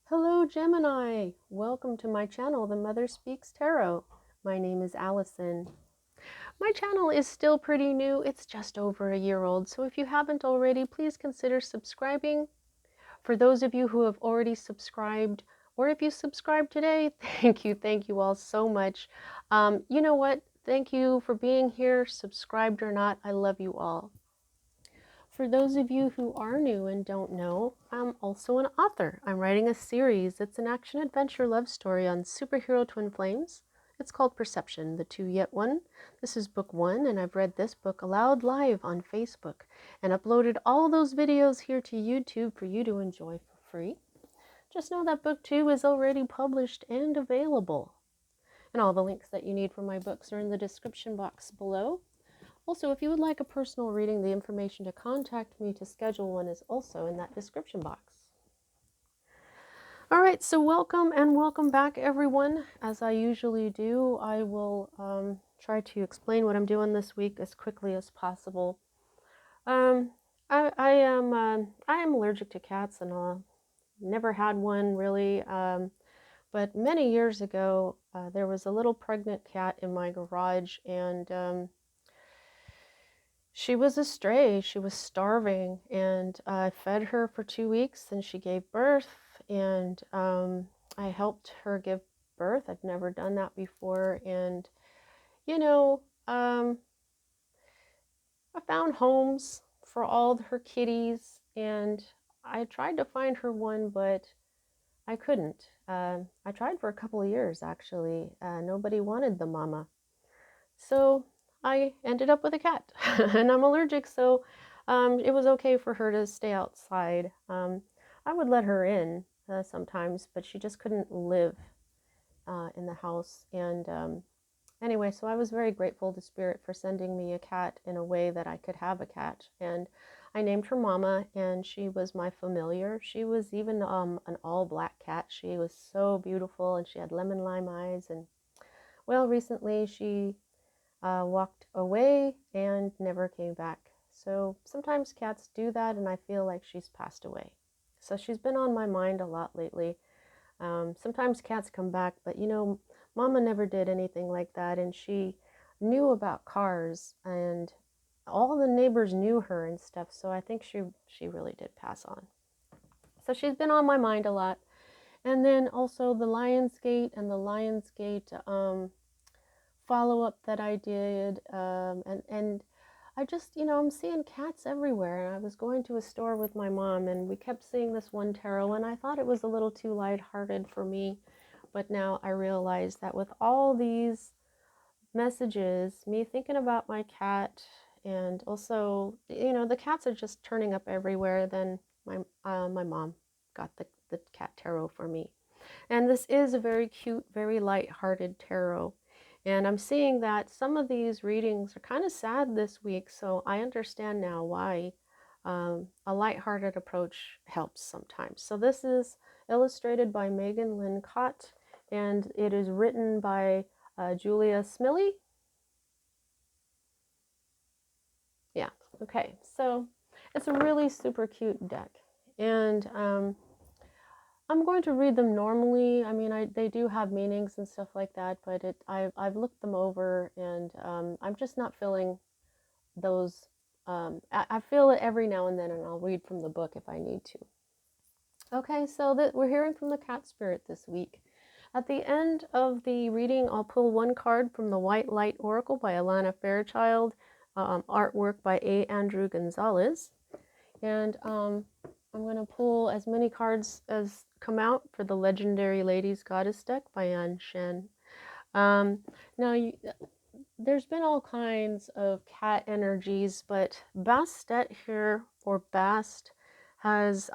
Hello Gemini! Welcome to my channel, The Mother Speaks Tarot. My name is Allison. My channel is still pretty new. It's just over a year old, so if you haven't already, please consider subscribing. For those of you who have already subscribed, or if you subscribed today, thank you all so much. You know what? Thank you for being here, subscribed or not. I love you all. For those of you who are new and don't know, I'm also an author. I'm writing a series. It's an action-adventure love story on superhero twin flames. It's called Perception, the Two Yet One. This is book 1, and I've read this book aloud live on Facebook and uploaded all those videos here to YouTube for you to enjoy for free. Just know that book 2 is already published and available. And all the links that you need for my books are in the description box below. Also, if you would like a personal reading, the information to contact me to schedule one is also in that description box. All right, so welcome back, everyone. As I usually do, I will try to explain what I'm doing this week as quickly as possible. I am allergic to cats, and never had one really. But many years ago, there was a little pregnant cat in my garage, and she was a stray. She was starving, and I fed her for 2 weeks, and she gave birth, and I helped her give birth. I'd never done that before, and you know, I found homes for all her kitties, and I tried to find her one, but I couldn't. I tried for a couple of years, actually. Nobody wanted the mama. So I ended up with a cat, and I'm allergic, so it was okay for her to stay outside. I would let her in sometimes, but she just couldn't live in the house. And anyway, so I was very grateful to Spirit for sending me a cat in a way that I could have a cat. And I named her Mama, and she was my familiar. She was even an all-black cat. She was so beautiful, and she had lemon lime eyes. And well, recently she walked away and never came back. So sometimes cats do that, and I feel like she's passed away. So she's been on my mind a lot lately. Sometimes cats come back, but you know, Mama never did anything like that, and she knew about cars, and all the neighbors knew her and stuff, so I think she really did pass on. So she's been on my mind a lot. And then also the Lionsgate and the Lionsgate follow-up that I did, and I just, you know, I'm seeing cats everywhere, and I was going to a store with my mom, and we kept seeing this one tarot, and I thought it was a little too lighthearted for me, but now I realize that with all these messages, me thinking about my cat, and also, you know, the cats are just turning up everywhere, then my mom got the cat tarot for me. And this is a very cute, very light-hearted tarot. And I'm seeing that some of these readings are kind of sad this week, so I understand now why a light-hearted approach helps sometimes. So this is illustrated by Megan Lynn Cott, and it is written by Julia Smiley. Yeah, okay. So it's a really super cute deck. And I'm going to read them normally. I mean, they do have meanings and stuff like that, but I've looked them over, and I'm just not feeling those. I feel it every now and then, and I'll read from the book if I need to. Okay, so we're hearing from the cat spirit this week. At the end of the reading, I'll pull one card from the White Light Oracle by Alana Fairchild, artwork by A. Andrew Gonzalez, and I'm going to pull as many cards as come out for the Legendary Ladies Goddess deck by Ann Shen. Now, there's been all kinds of cat energies, but Bastet here, or Bast, has,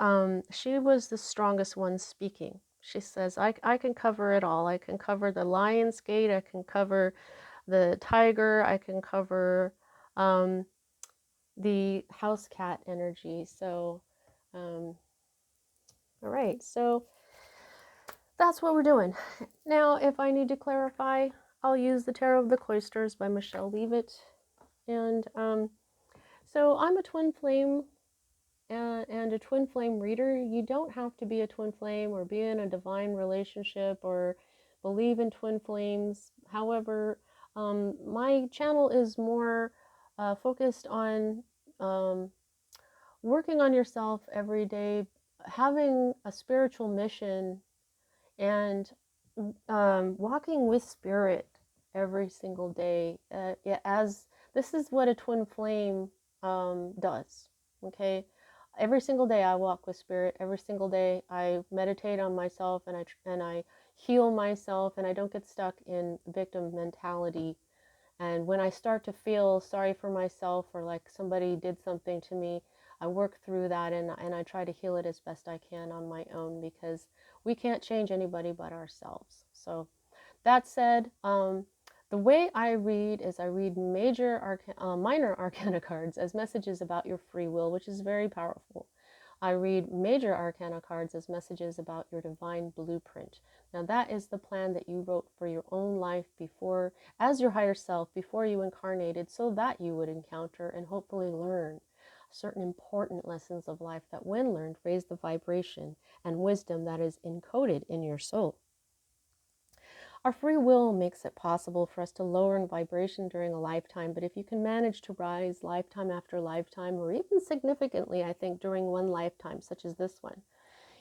she was the strongest one speaking. She says, I can cover it all. I can cover the Lion's Gate, I can cover the tiger, I can cover the house cat energy. So, all right, so that's what we're doing. Now, if I need to clarify, I'll use the Tarot of the Cloisters by Michelle Leavitt. And so I'm a twin flame, and a twin flame reader, you don't have to be a twin flame or be in a divine relationship or believe in twin flames. However, my channel is more focused on um, working on yourself every day, having a spiritual mission, and walking with spirit every single day. Yeah, as this is what a twin flame does. Okay, every single day I walk with spirit. Every single day I meditate on myself, and I heal myself, and I don't get stuck in victim mentality. And when I start to feel sorry for myself or like somebody did something to me, I work through that, and I try to heal it as best I can on my own, because we can't change anybody but ourselves. So that said, the way I read is I read minor arcana cards as messages about your free will, which is very powerful. I read major arcana cards as messages about your divine blueprint. Now that is the plan that you wrote for your own life before, as your higher self, before you incarnated, so that you would encounter and hopefully learn certain important lessons of life that, when learned, raise the vibration and wisdom that is encoded in your soul. Our free will makes it possible for us to lower in vibration during a lifetime, but if you can manage to rise lifetime after lifetime, or even significantly, I think, during one lifetime, such as this one,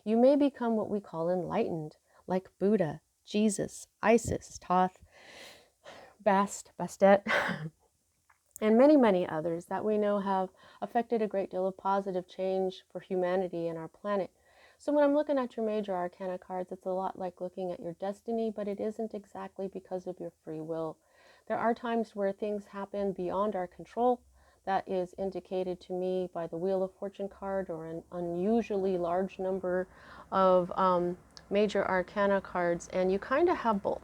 you may become what we call enlightened, like Buddha, Jesus, Isis, Thoth, Bastet, and many, many others that we know have affected a great deal of positive change for humanity and our planet. So when I'm looking at your major arcana cards, it's a lot like looking at your destiny, but it isn't exactly because of your free will. There are times where things happen beyond our control. That is indicated to me by the Wheel of Fortune card, or an unusually large number of major arcana cards, and you kind of have both.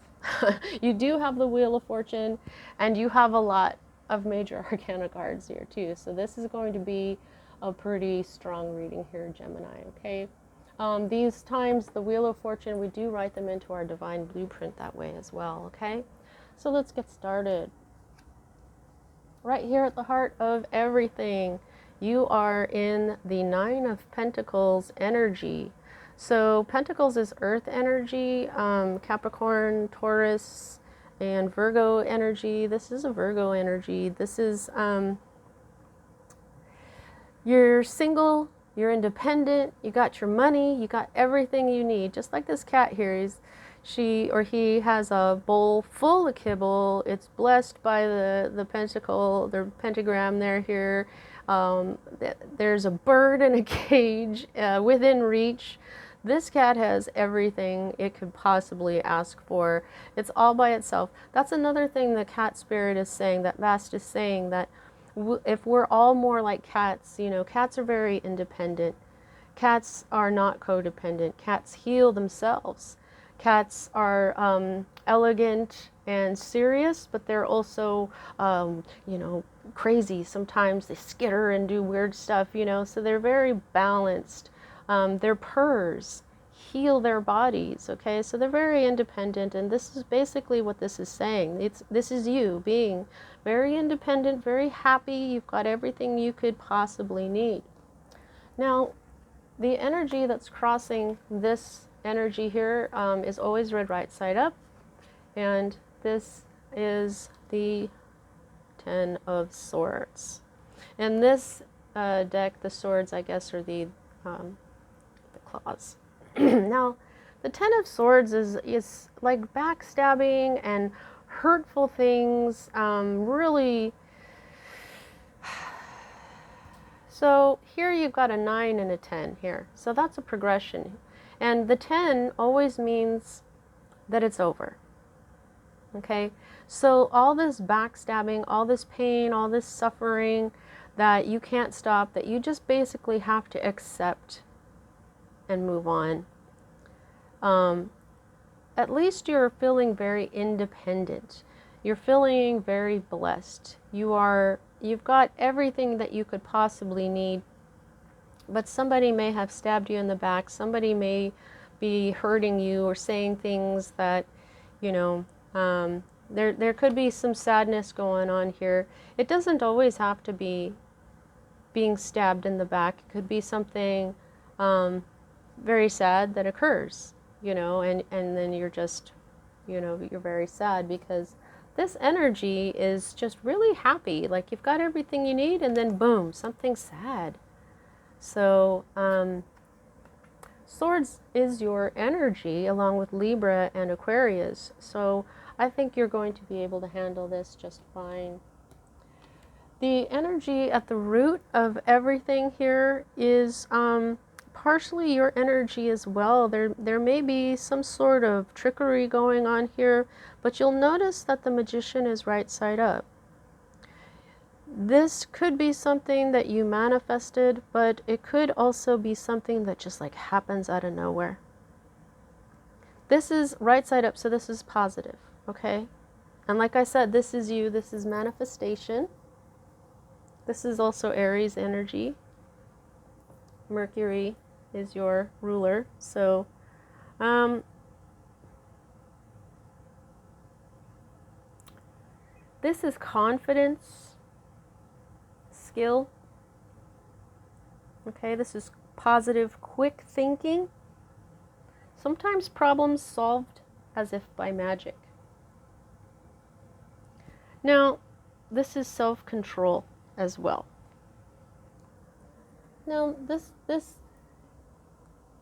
You do have the Wheel of Fortune, and you have a lot of major arcana cards here too. So this is going to be a pretty strong reading here, Gemini, okay? These times, the Wheel of Fortune, we do write them into our divine blueprint that way as well, okay? So let's get started. Right here at the heart of everything, you are in the Nine of Pentacles energy. So Pentacles is earth energy, Capricorn, Taurus, and Virgo energy. This is a Virgo energy. This is you're single, you're independent, you got your money, you got everything you need. Just like this cat here, he has a bowl full of kibble. It's blessed by the pentacle, the pentagram there here. There's a bird in a cage within reach. This cat has everything it could possibly ask for. It's all by itself. That's another thing the cat spirit is saying, that Vast is saying, that if we're all more like cats, you know, cats are very independent. Cats are not codependent. Cats heal themselves. Cats are elegant and serious, but they're also, you know, crazy. Sometimes they skitter and do weird stuff, you know, so they're very balanced. Their purrs heal their bodies, okay? So they're very independent, and this is basically what this is saying. This is you being very independent, very happy. You've got everything you could possibly need. Now, the energy that's crossing this energy here is always read right side up, and this is the Ten of Swords. In this deck, the swords, I guess, are the claws. Now, the Ten of Swords is like backstabbing and hurtful things, really. So here you've got a 9 and a 10 here. So that's a progression. And the 10 always means that it's over. Okay? So all this backstabbing, all this pain, all this suffering that you can't stop, that you just basically have to accept and move on. At least you're feeling very independent. You're feeling very blessed. You've got everything that you could possibly need, but somebody may have stabbed you in the back. Somebody may be hurting you or saying things that, you know, there could be some sadness going on here. It doesn't always have to be being stabbed in the back. It could be something very sad that occurs, you know, and then you're just, you know, you're very sad because this energy is just really happy. Like you've got everything you need and then boom, something sad. So Swords is your energy along with Libra and Aquarius. So I think you're going to be able to handle this just fine. The energy at the root of everything here is partially your energy as well. There may be some sort of trickery going on here, but you'll notice that the Magician is right side up. This could be something that you manifested, but it could also be something that just like happens out of nowhere. This is right side up, so this is positive, okay? And like I said, this is you, this is manifestation. This is also Aries energy. Mercury is your ruler. So this is confidence, skill. Okay, this is positive, quick thinking. Sometimes problems solved as if by magic. Now, this is self-control as well. Now, this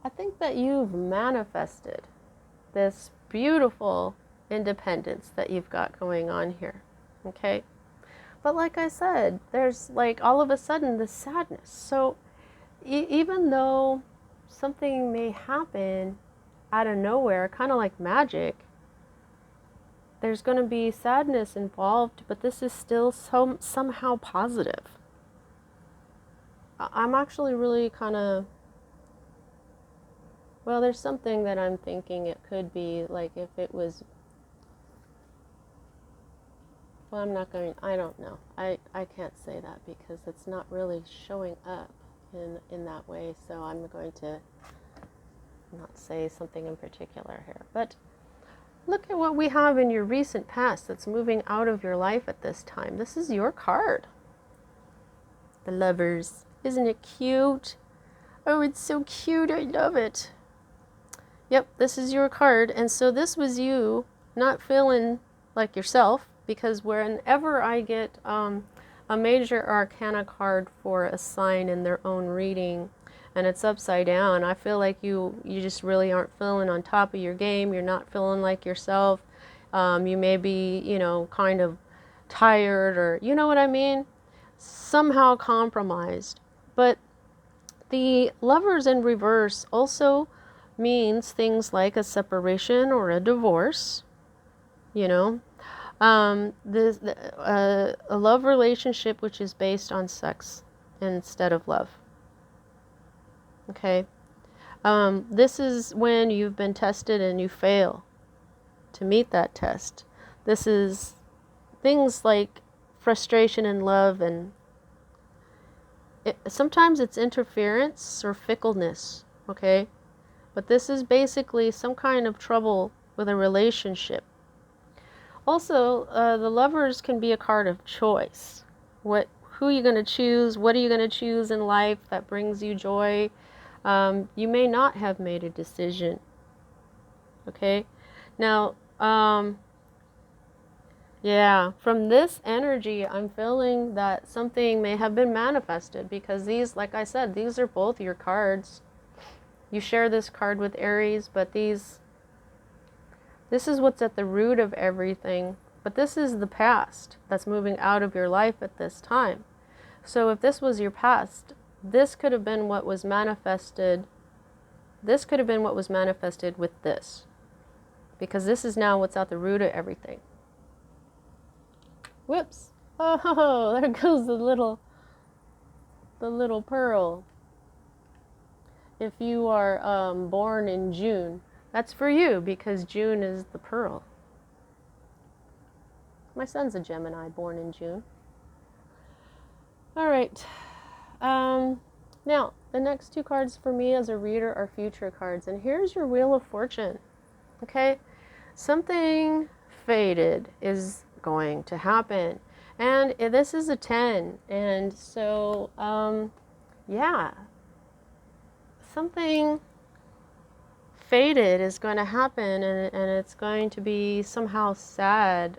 I think that you've manifested this beautiful independence that you've got going on here, okay? But like I said, there's like all of a sudden this sadness. So even though something may happen out of nowhere, kind of like magic, there's going to be sadness involved, but this is still somehow positive. I'm actually really kind of, well, there's something that I'm thinking it could be like if it was, well, I don't know. I can't say that because it's not really showing up in that way. So I'm going to not say something in particular here. But look at what we have in your recent past that's moving out of your life at this time. This is your card. The Lovers. Isn't it cute? Oh, it's so cute. I love it. Yep, this is your card. And so this was you not feeling like yourself, because whenever I get a major arcana card for a sign in their own reading and it's upside down, I feel like you just really aren't feeling on top of your game. You're not feeling like yourself. You may be, you know, kind of tired, or you know what I mean? Somehow compromised. But the Lovers in reverse also means things like a separation or a divorce, you know. A love relationship which is based on sex instead of love. Okay. This is when you've been tested and you fail to meet that test. This is things like frustration in love, and sometimes it's interference or fickleness, okay? But this is basically some kind of trouble with a relationship. Also, the Lovers can be a card of choice. Who are you going to choose? What are you going to choose in life that brings you joy? You may not have made a decision. Okay? Now, yeah, from this energy, I'm feeling that something may have been manifested, because these, like I said, these are both your cards. You share this card with Aries, but this is what's at the root of everything. But this is the past that's moving out of your life at this time. So if this was your past, this could have been what was manifested. This could have been what was manifested with this. Because this is now what's at the root of everything. Whoops. Oh, there goes the little pearl. If you are born in June, that's for you, because June is the pearl. My son's a Gemini, born in June. All right. Now, the next two cards for me as a reader are future cards. And here's your Wheel of Fortune. Okay? Something fated is going to happen. And this is a 10. And so, yeah, something fated is going to happen, and it's going to be somehow sad.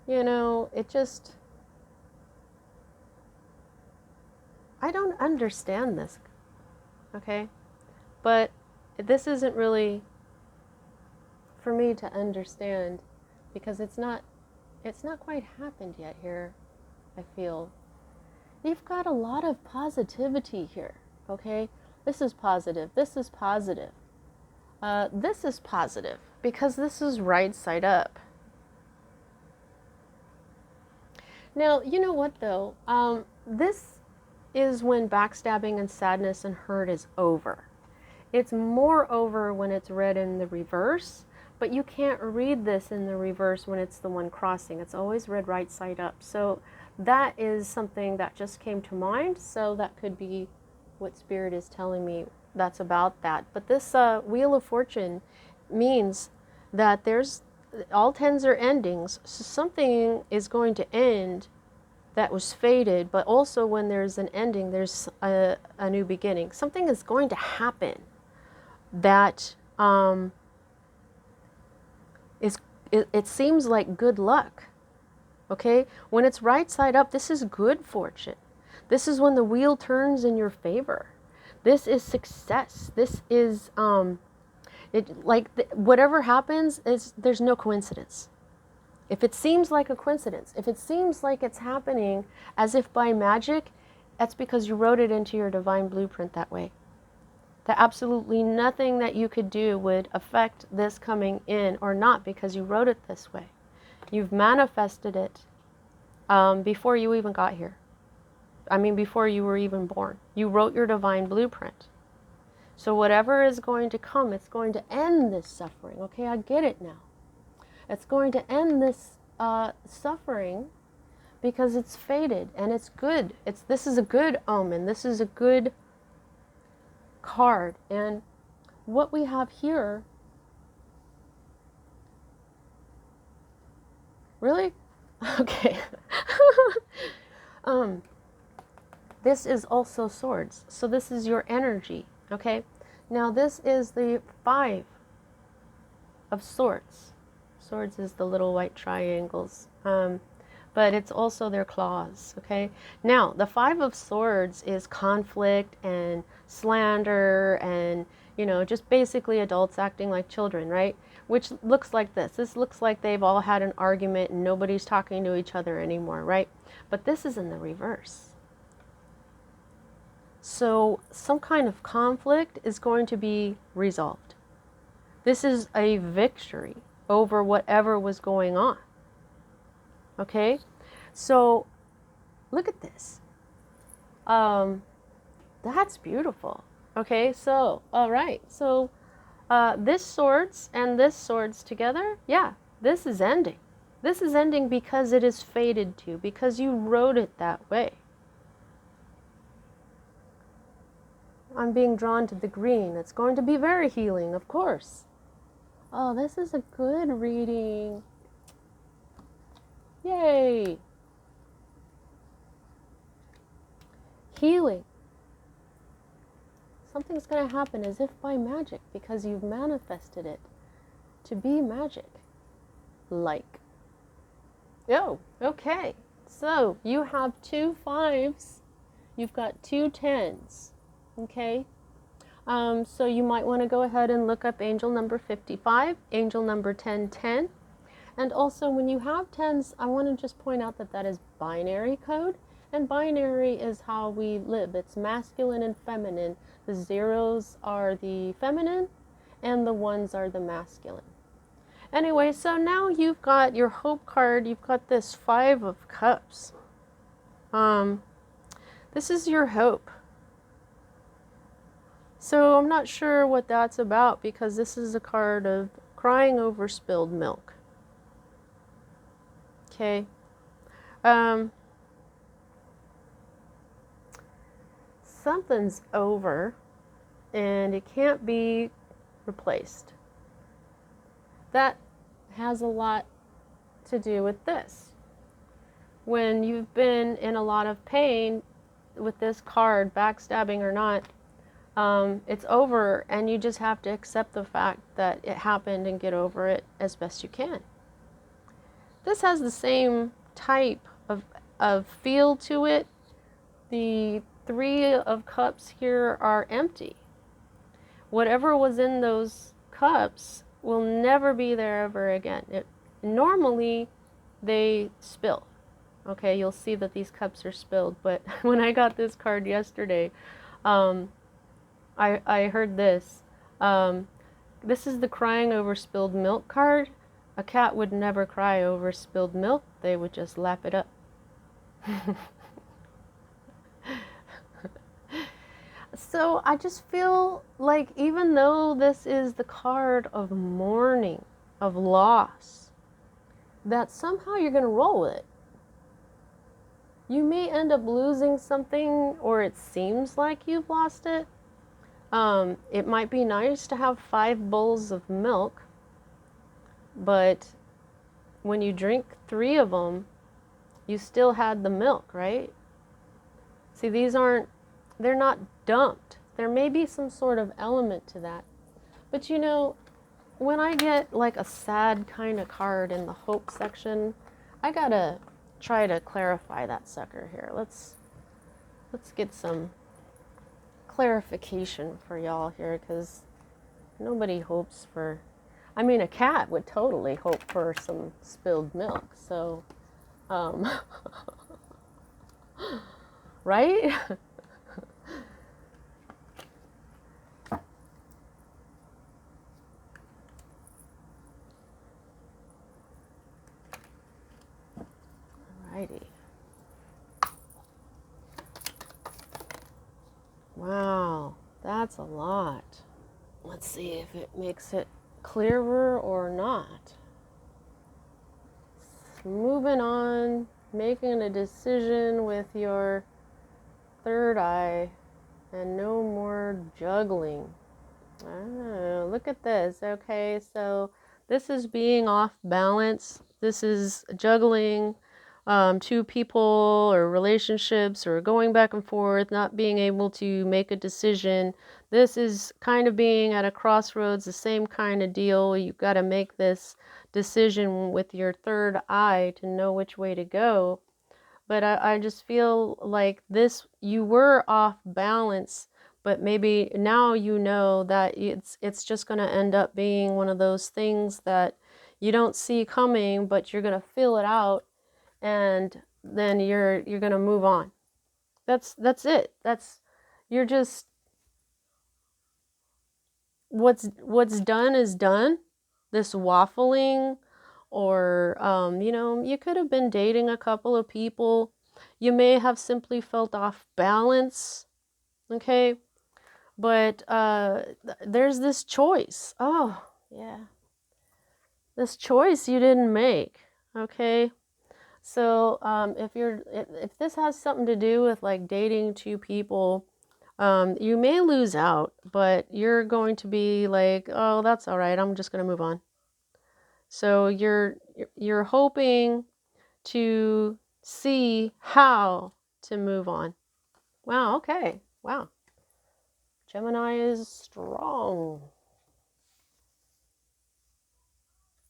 You know, it just, I don't understand this, okay? But this isn't really for me to understand, because it's not quite happened yet here, I feel. You've got a lot of positivity here, okay? This is positive, this is positive. This is positive, because this is right side up. Now, you know what though? This is when backstabbing and sadness and hurt is over. It's more over when it's read in the reverse, but you can't read this in the reverse when it's the one crossing. It's always read right side up. So that is something that just came to mind. So that could be what Spirit is telling me that's about that. But this Wheel of Fortune means that there's all tens are endings. So something is going to end that was fated, but also when there's an ending, there's a new beginning. Something is going to happen that it seems like good luck. Okay, when it's right side up, this is good fortune. This is when the wheel turns in your favor. This is success. This is whatever happens is, there's no coincidence. If it seems like a coincidence, if it seems like it's happening as if by magic, that's because you wrote it into your divine blueprint that way. That absolutely nothing that you could do would affect this coming in or not, because you wrote it this way. You've manifested it before you even got here. I mean, before you were even born. You wrote your divine blueprint. So whatever is going to come, it's going to end this suffering. Okay, I get it now. It's going to end this suffering because it's fated and it's good. This is a good omen. This is a good card. And what we have here, really? Okay. This is also swords. So this is your energy. Okay. Now this is the 5 of swords. Swords is the little white triangles, but it's also their claws, okay? Now, the 5 of swords is conflict and slander and, you know, just basically adults acting like children, right? Which looks like this. This looks like they've all had an argument and nobody's talking to each other anymore, right? But this is in the reverse. So some kind of conflict is going to be resolved. This is a victory over whatever was going on. Okay? So look at this. That's beautiful. Okay, so all right. So this swords and this swords together, yeah, this is ending. This is ending because it is fated to, because you wrote it that way. I'm being drawn to the green. It's going to be very healing, of course. Oh, this is a good reading. Yay. Healing. Something's going to happen as if by magic because you've manifested it to be magic. Like. Oh, okay. So you have 2 5s. You've got 2 10s. Okay. So you might want to go ahead and look up angel number 55, angel number 1010. And also when you have 10s, I want to just point out that that is binary code. And binary is how we live. It's masculine and feminine. The 0s are the feminine and the 1s are the masculine. Anyway, so now you've got your hope card. You've got this 5 of cups. This is your hope. So I'm not sure what that's about because this is a card of crying over spilled milk. Okay. Something's over and it can't be replaced. That has a lot to do with this. When you've been in a lot of pain with this card, backstabbing or not, it's over, and you just have to accept the fact that it happened and get over it as best you can. This has the same type of feel to it. The Three of Cups here are empty. Whatever was in those cups will never be there ever again. Normally, they spill. Okay, you'll see that these cups are spilled. But when I got this card yesterday, I heard this. This is the crying over spilled milk card. A cat would never cry over spilled milk. They would just lap it up. So I just feel like even though this is the card of mourning, of loss, that somehow you're going to roll with it. You may end up losing something, or it seems like you've lost it. It might be nice to have 5 bowls of milk, but when you drink 3 of them, you still had the milk, right? See, they're not dumped. There may be some sort of element to that. But you know, when I get like a sad kind of card in the hope section, I gotta try to clarify that sucker here. Let's get some clarification for y'all here, because nobody hopes for, I mean, a cat would totally hope for some spilled milk, so right? Alrighty. Wow, that's a lot. Let's see if it makes it clearer or not. Moving on, making a decision with your third eye, and no more juggling. Oh, look at this. Okay, so this is being off balance. This is juggling two people or relationships, or going back and forth, not being able to make a decision. This is kind of being at a crossroads, the same kind of deal. You've got to make this decision with your third eye to know which way to go. But I just feel like this, you were off balance, but maybe now you know that it's just going to end up being one of those things that you don't see coming, but you're going to feel it out, and then you're going to move on. That's it. You're just, what's done is done. This waffling, or you know, you could have been dating a couple of people. You may have simply felt off balance, okay? But there's this choice. Oh, yeah. This choice you didn't make, okay? So if this has something to do with like dating two people, you may lose out, but you're going to be like, oh, that's all right, I'm just going to move on. So you're hoping to see how to move on. Wow, okay. Wow. Gemini is strong.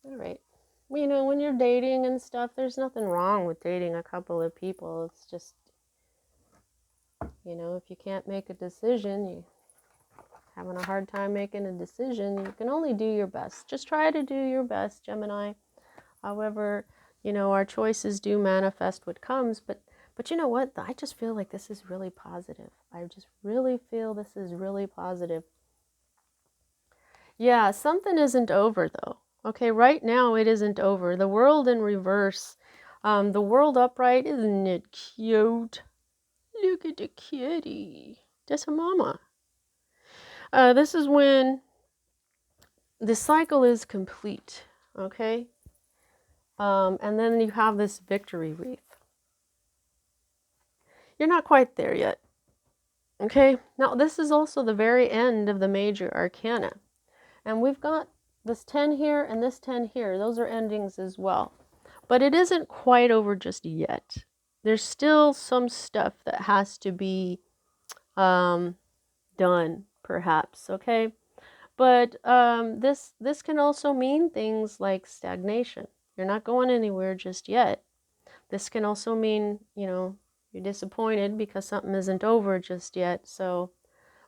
All right. Well, you know, when you're dating and stuff, there's nothing wrong with dating a couple of people. It's just, you know, if you can't make a decision, you're having a hard time making a decision, you can only do your best. Just try to do your best, Gemini. However, you know, our choices do manifest what comes, but you know what? I just feel like this is really positive. I just really feel this is really positive. Yeah, something isn't over though. Okay, right now it isn't over. The world in reverse. The world upright, isn't it cute? Look at the kitty. That's a mama. This is when the cycle is complete. Okay? And then you have this victory wreath. You're not quite there yet. Okay? Now, this is also the very end of the major arcana. And we've got this 10 here and this 10 here. Those are endings as well. But it isn't quite over just yet. There's still some stuff that has to be done, perhaps, okay? But this can also mean things like stagnation. You're not going anywhere just yet. This can also mean, you know, you're disappointed because something isn't over just yet. So,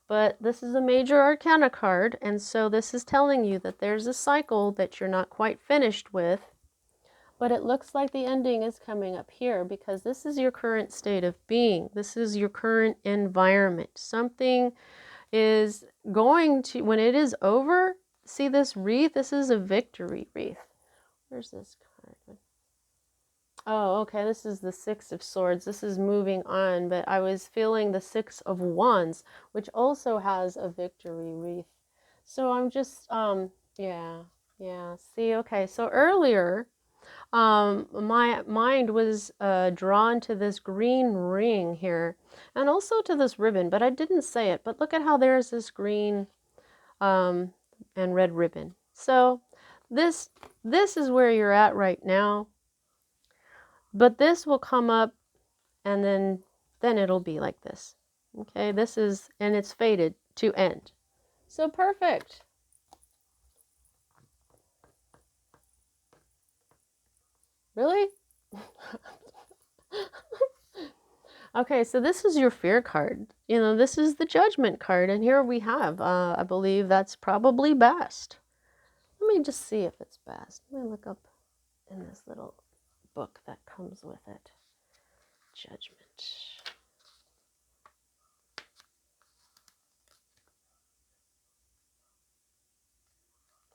but this is a major arcana card, and so this is telling you that there's a cycle that you're not quite finished with. But it looks like the ending is coming up here because this is your current state of being. This is your current environment. Something is going to, when it is over, see this wreath? This is a victory wreath. Where's this card? Oh, okay, this is the Six of Swords. This is moving on, but I was feeling the Six of Wands, which also has a victory wreath. So I'm just, yeah. See, okay, so earlier, my mind was drawn to this green ring here, and also to this ribbon, but I didn't say it. But look at how there's this green and red ribbon. So this is where you're at right now. But this will come up, and then it'll be like this. Okay, this is, and it's fated to end. So perfect. Really? Okay, so this is your fear card. You know, this is the judgment card, and here we have, I believe that's probably best. Let me just see if it's best. Let me look up in this little book that comes with it. Judgment.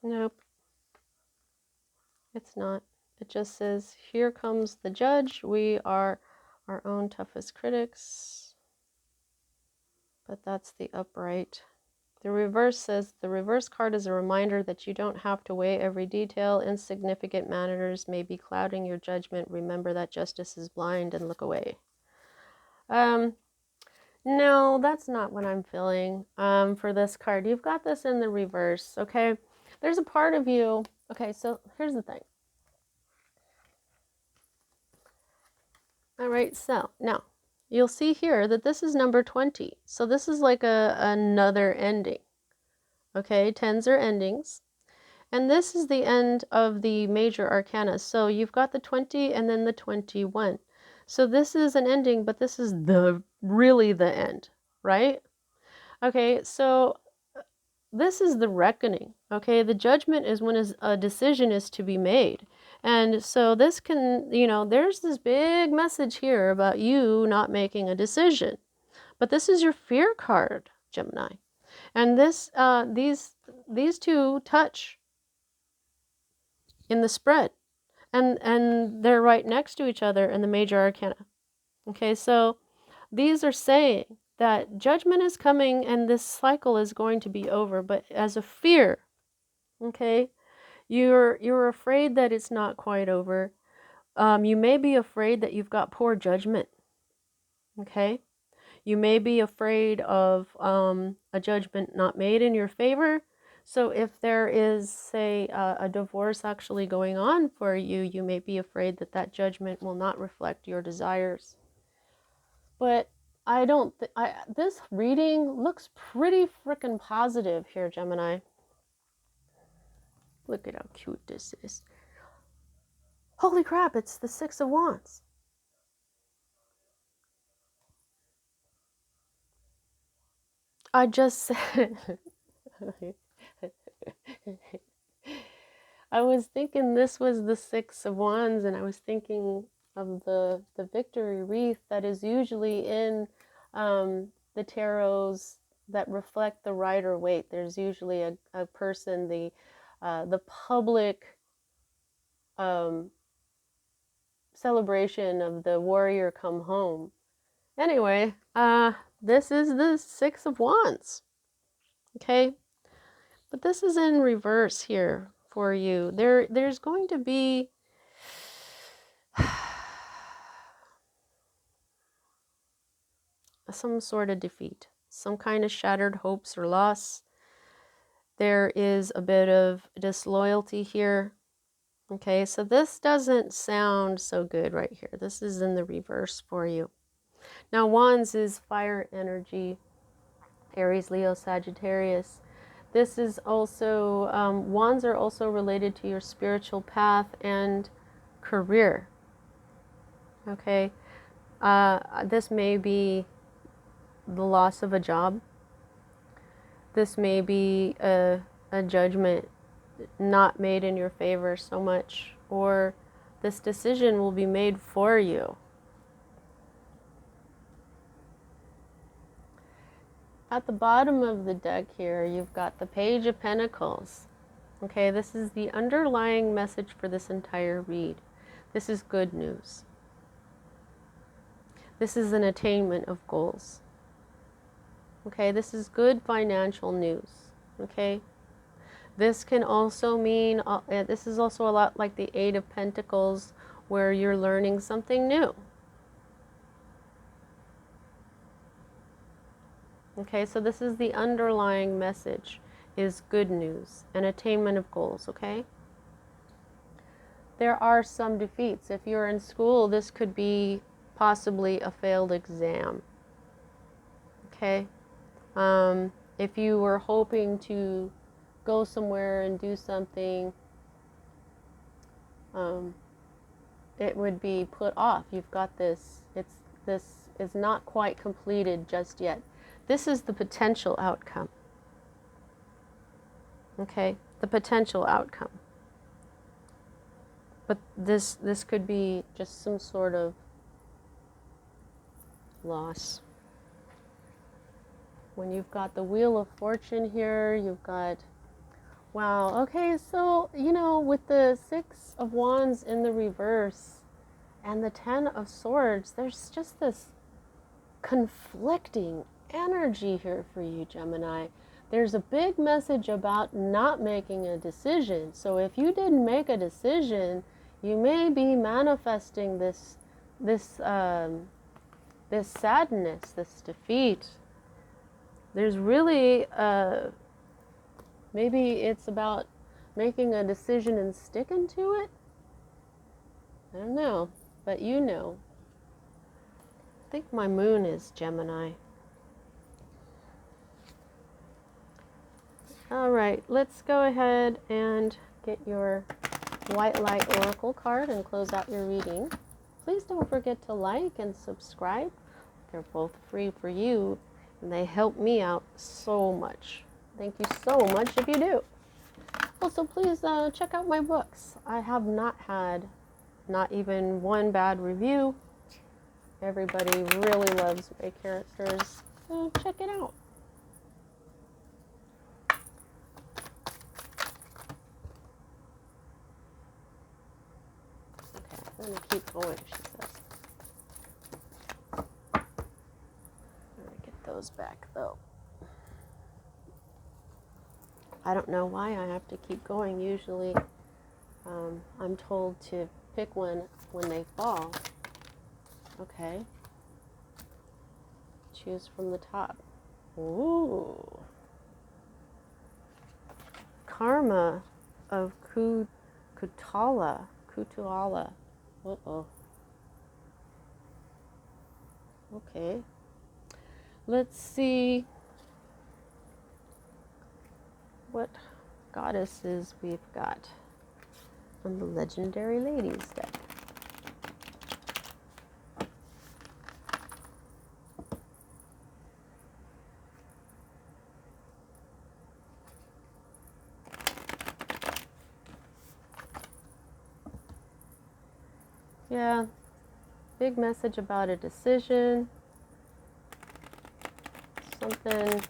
Nope, it's not. It just says, here comes the judge. We are our own toughest critics. But that's the upright. The reverse says, the reverse card is a reminder that you don't have to weigh every detail. Insignificant matters may be clouding your judgment. Remember that justice is blind and look away. No, that's not what I'm feeling for this card. You've got this in the reverse, okay? There's a part of you. Okay, so here's the thing. All right, so now you'll see here that this is number 20. So this is like another ending. Okay, tens are endings. And this is the end of the major arcana. So you've got the 20 and then the 21. So this is an ending, but this is really the end, right? Okay, so this is the reckoning. Okay, the judgment is when a decision is to be made. And so this can, you know, there's this big message here about you not making a decision. But this is your fear card, Gemini. And this, these two touch in the spread. And they're right next to each other in the major arcana. Okay, so these are saying that judgment is coming and this cycle is going to be over, but as a fear, okay, you're afraid that it's not quite over. You may be afraid that you've got poor judgment. Okay, you may be afraid of a judgment not made in your favor. So if there is, say, a divorce actually going on for you, you may be afraid that that judgment will not reflect your desires. But I don't, this reading looks pretty freaking positive here, Gemini. Look at how cute this is. Holy crap, it's the Six of Wands. I just said, I was thinking this was the Six of Wands, and I was thinking of the victory wreath that is usually in the tarots that reflect the Rider-Waite. There's usually a person, the public celebration of the warrior come home. Anyway, this is the Six of Wands. Okay, but this is in reverse here for you. There's going to be some sort of defeat, some kind of shattered hopes or loss. There is a bit of disloyalty here. Okay, so this doesn't sound so good right here. This is in the reverse for you. Now, Wands is fire energy, Aries, Leo, Sagittarius. This is also, Wands are also related to your spiritual path and career. Okay, this may be the loss of a job. This may be a judgment not made in your favor so much, or this decision will be made for you. At the bottom of the deck here, you've got the Page of Pentacles. Okay, this is the underlying message for this entire read. This is good news. This is an attainment of goals. Okay, this is good financial news. Okay, this can also mean, this is also a lot like the Eight of Pentacles, where you're learning something new. Okay, so this is the underlying message, is good news and attainment of goals, okay? There are some defeats. If you're in school, this could be possibly a failed exam, okay? If you were hoping to go somewhere and do something, it would be put off. You've got this, this is not quite completed just yet. This is the potential outcome. Okay, the potential outcome. But this could be just some sort of loss. When you've got the Wheel of Fortune here, you've got, wow, okay, so, you know, with the Six of Wands in the reverse and the Ten of Swords, there's just this conflicting energy here for you, Gemini. There's a big message about not making a decision. So if you didn't make a decision, you may be manifesting this sadness, this defeat. There's really maybe it's about making a decision and sticking to it. I don't know, but you know. I think my moon is Gemini. All right, let's go ahead and get your White Light Oracle card and close out your reading. Please don't forget to like and subscribe. They're both free for you, and they help me out so much. Thank you so much if you do. Also, please check out my books. I have not had not even one bad review. Everybody really loves my characters, so check it out. Okay, I'm going to keep going, she says. I'm going to get those back, though. I don't know why I have to keep going. Usually I'm told to pick one when they fall. Okay. Choose from the top. Ooh. Karma of Kutuala. Uh-oh. Okay. Let's see what goddesses we've got on the Legendary Ladies deck. Yeah, big message about a decision, something,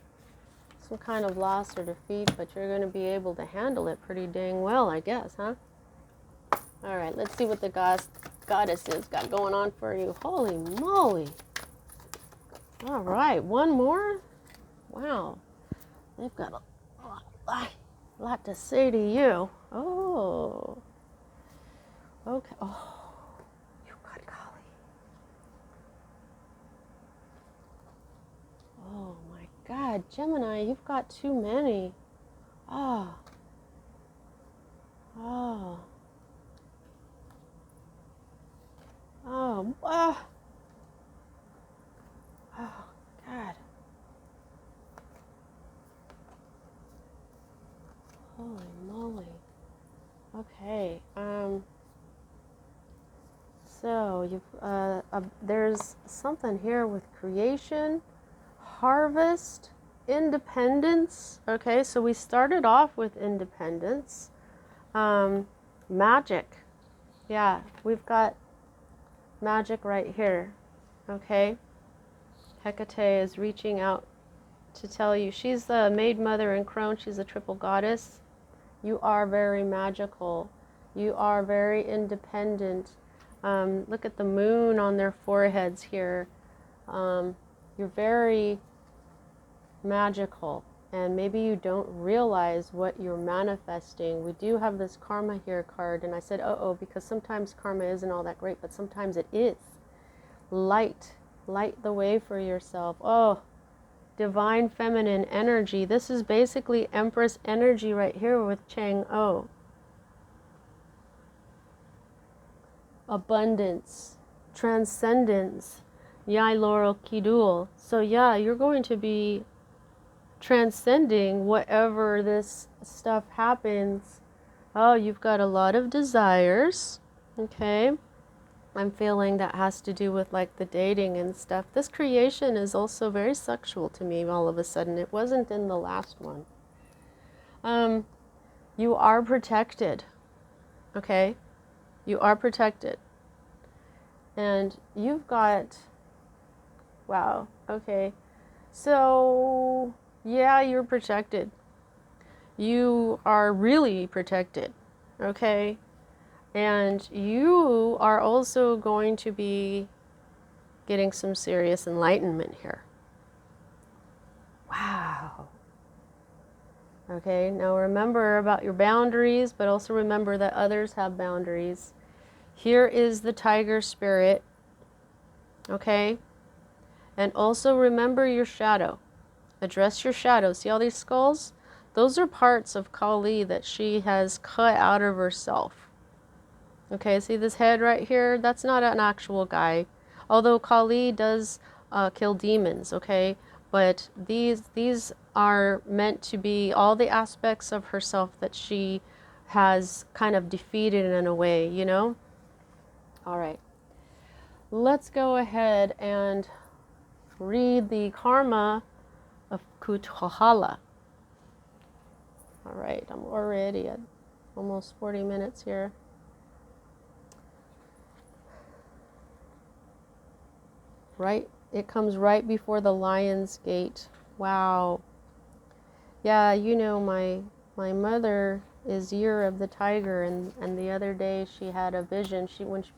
some kind of loss or defeat, but you're going to be able to handle it pretty dang well, I guess, huh? All right, let's see what the goddesses got going on for you. Holy moly. All right, one more? Wow, they've got a lot to say to you. Oh, okay. Oh. Oh my God, Gemini, you've got too many. Oh. Oh. Oh. Oh. Oh, God. Holy moly. Okay. So there's something here with creation, harvest, independence. Okay, so we started off with independence. Magic. Yeah, we've got magic right here. Okay. Hecate is reaching out to tell you. She's the maid mother and crone. She's a triple goddess. You are very magical. You are very independent. Look at the moon on their foreheads here. You're very magical, and maybe you don't realize what you're manifesting. We do have this karma here card, and I said uh-oh because sometimes karma isn't all that great, but sometimes it is. Light the way for yourself. Oh, divine feminine energy. This is basically Empress energy right here with Chang'o. Abundance, transcendence, Yai Laurel Kidul. So yeah, you're going to be transcending whatever this stuff happens. Oh, you've got a lot of desires. Okay. I'm feeling that has to do with like the dating and stuff. This creation is also very sexual to me all of a sudden. It wasn't in the last one. You are protected. Okay. You are protected. And you've got, wow, okay. So, yeah, you're protected. You are really protected, okay? And you are also going to be getting some serious enlightenment here. Wow. Okay, now remember about your boundaries, but also remember that others have boundaries. Here is the tiger spirit, okay? And also remember your shadow. Address your shadow. See all these skulls? Those are parts of Kali that she has cut out of herself. Okay, see this head right here? That's not an actual guy. Although Kali does kill demons, okay? But these are meant to be all the aspects of herself that she has kind of defeated in a way, you know? All right. Let's go ahead and read the karma of Kutuhala. All right, I'm already at almost 40 minutes here. Right, it comes right before the Lion's Gate. Wow. Yeah, you know, my mother is Year of the Tiger, and the other day she had a vision.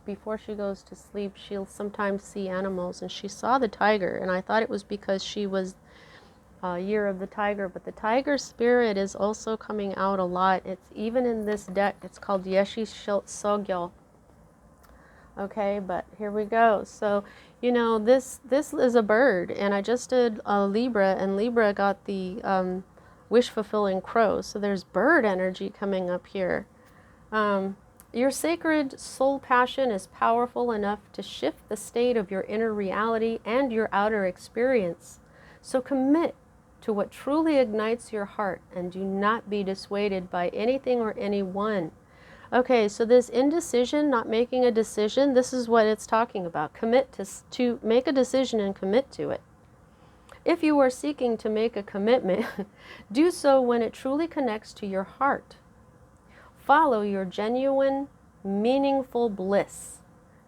Before she goes to sleep, she'll sometimes see animals, and she saw the tiger, and I thought it was because she was Year of the Tiger, but the tiger spirit is also coming out a lot. It's even in this deck. It's called Yeshi Sogyo. Okay, but here we go. So, you know, this is a bird, and I just did Libra, and Libra got the wish-fulfilling crow. So there's bird energy coming up here. Your sacred soul passion is powerful enough to shift the state of your inner reality and your outer experience. So commit to what truly ignites your heart and do not be dissuaded by anything or anyone. Okay, so this indecision, not making a decision, this is what it's talking about. Commit to make a decision and commit to it. If you are seeking to make a commitment, do so when it truly connects to your heart. Follow your genuine, meaningful bliss.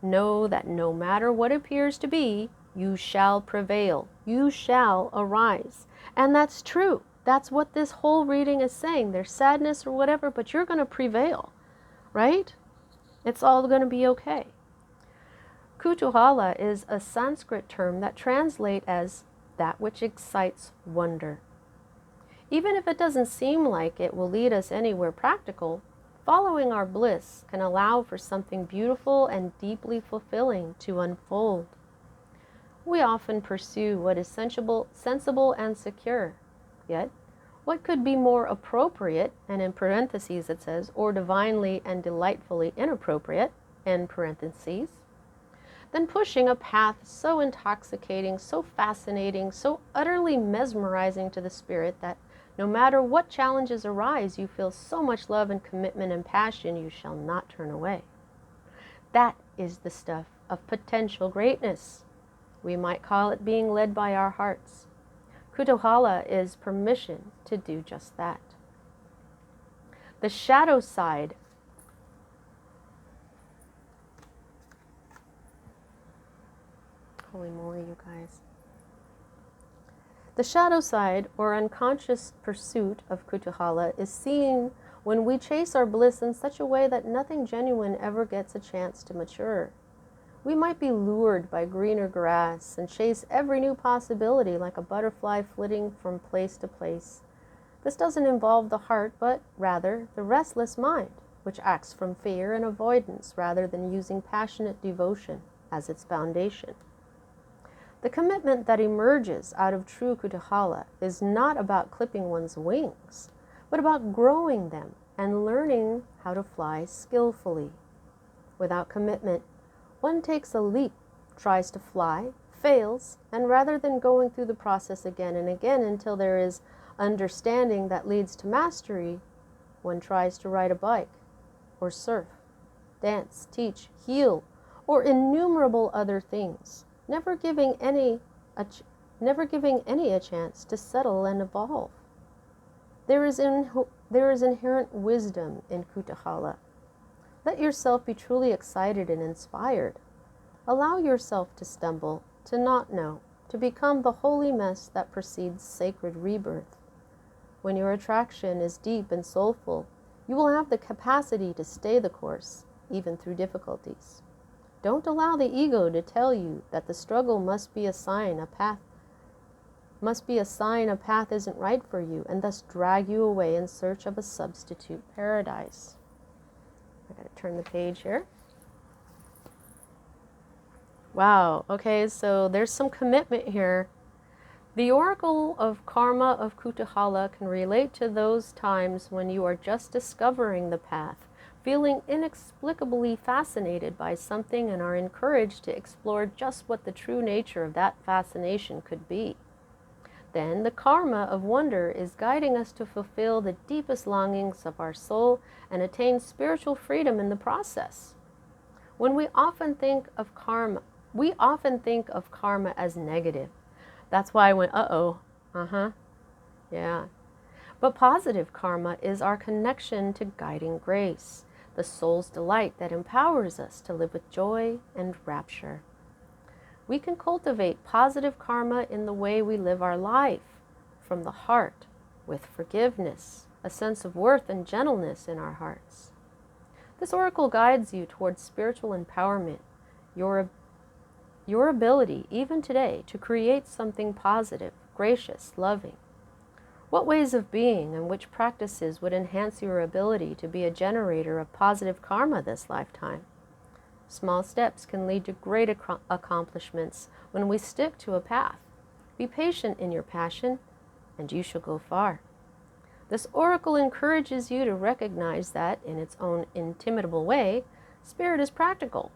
Know that no matter what appears to be, you shall prevail. You shall arise. And that's true. That's what this whole reading is saying. There's sadness or whatever, but you're going to prevail. Right? It's all going to be okay. Kutuhala is a Sanskrit term that translates as that which excites wonder. Even if it doesn't seem like it will lead us anywhere practical, following our bliss can allow for something beautiful and deeply fulfilling to unfold. We often pursue what is sensible and secure, yet What could be more appropriate, and in parentheses it says, or divinely and delightfully inappropriate, end parentheses, than pushing a path so intoxicating, so fascinating, so utterly mesmerizing to the spirit that no matter what challenges arise, you feel so much love and commitment and passion you shall not turn away. That is the stuff of potential greatness. We might call it being led by our hearts. Kutuhala is permission to do just that. The shadow side. Holy moly, you guys. The shadow side, or unconscious pursuit of Kutuhala, is seen when we chase our bliss in such a way that nothing genuine ever gets a chance to mature. We might be lured by greener grass and chase every new possibility like a butterfly flitting from place to place. This doesn't involve the heart, but rather the restless mind, which acts from fear and avoidance rather than using passionate devotion as its foundation. The commitment that emerges out of true Kutuhala is not about clipping one's wings, but about growing them and learning how to fly skillfully. Without commitment, one takes a leap, tries to fly, fails, and rather than going through the process again and again until there is understanding that leads to mastery, one tries to ride a bike, or surf, dance, teach, heal, or innumerable other things, never giving any a chance to settle and evolve. There is inherent wisdom in Kutuhala. Let yourself be truly excited and inspired. Allow yourself to stumble, to not know, to become the holy mess that precedes sacred rebirth. When your attraction is deep and soulful, you will have the capacity to stay the course, even through difficulties. Don't allow the ego to tell you that the struggle must be a sign a path isn't right for you, and thus drag you away in search of a substitute paradise. I gotta turn the page here. Wow, okay, so there's some commitment here. The oracle of karma of Kutuhala can relate to those times when you are just discovering the path, feeling inexplicably fascinated by something and are encouraged to explore just what the true nature of that fascination could be. Then the karma of wonder is guiding us to fulfill the deepest longings of our soul and attain spiritual freedom in the process. When we often think of karma as negative. That's why I went, yeah. But positive karma is our connection to guiding grace, the soul's delight that empowers us to live with joy and rapture. We can cultivate positive karma in the way we live our life, from the heart, with forgiveness, a sense of worth and gentleness in our hearts. This oracle guides you towards spiritual empowerment, your ability, even today, to create something positive, gracious, loving. What ways of being and which practices would enhance your ability to be a generator of positive karma this lifetime? Small steps can lead to great accomplishments when we stick to a path. Be patient in your passion, and you shall go far. This oracle encourages you to recognize that, in its own inimitable way, spirit is practical.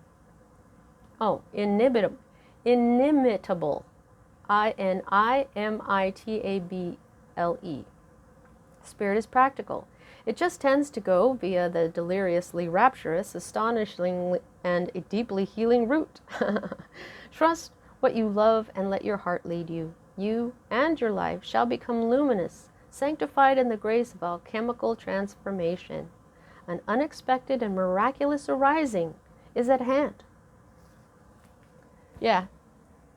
Oh, inimitable. INIMITABLE. Spirit is practical. It just tends to go via the deliriously rapturous, astonishing, and a deeply healing route. Trust what you love and let your heart lead you. You and your life shall become luminous, sanctified in the grace of alchemical transformation. An unexpected and miraculous arising is at hand. Yeah,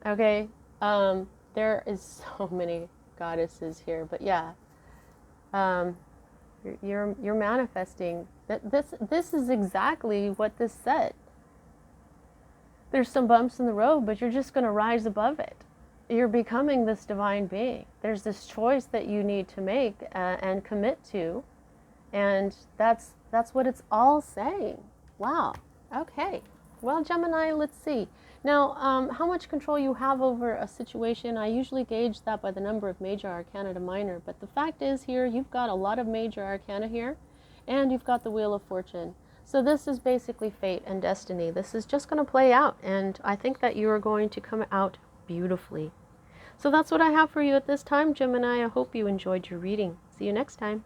okay. There is so many goddesses here, but yeah. You're manifesting that this is exactly what this said. There's some bumps in the road, but you're just going to rise above it. You're becoming this divine being. There's this choice that you need to make and commit to, and that's what it's all saying. Wow. Okay. Well, Gemini, let's see. Now, how much control you have over a situation, I usually gauge that by the number of major arcana to minor. But the fact is here, you've got a lot of major arcana here, and you've got the Wheel of Fortune. So this is basically fate and destiny. This is just going to play out, and I think that you are going to come out beautifully. So that's what I have for you at this time, Gemini. I hope you enjoyed your reading. See you next time.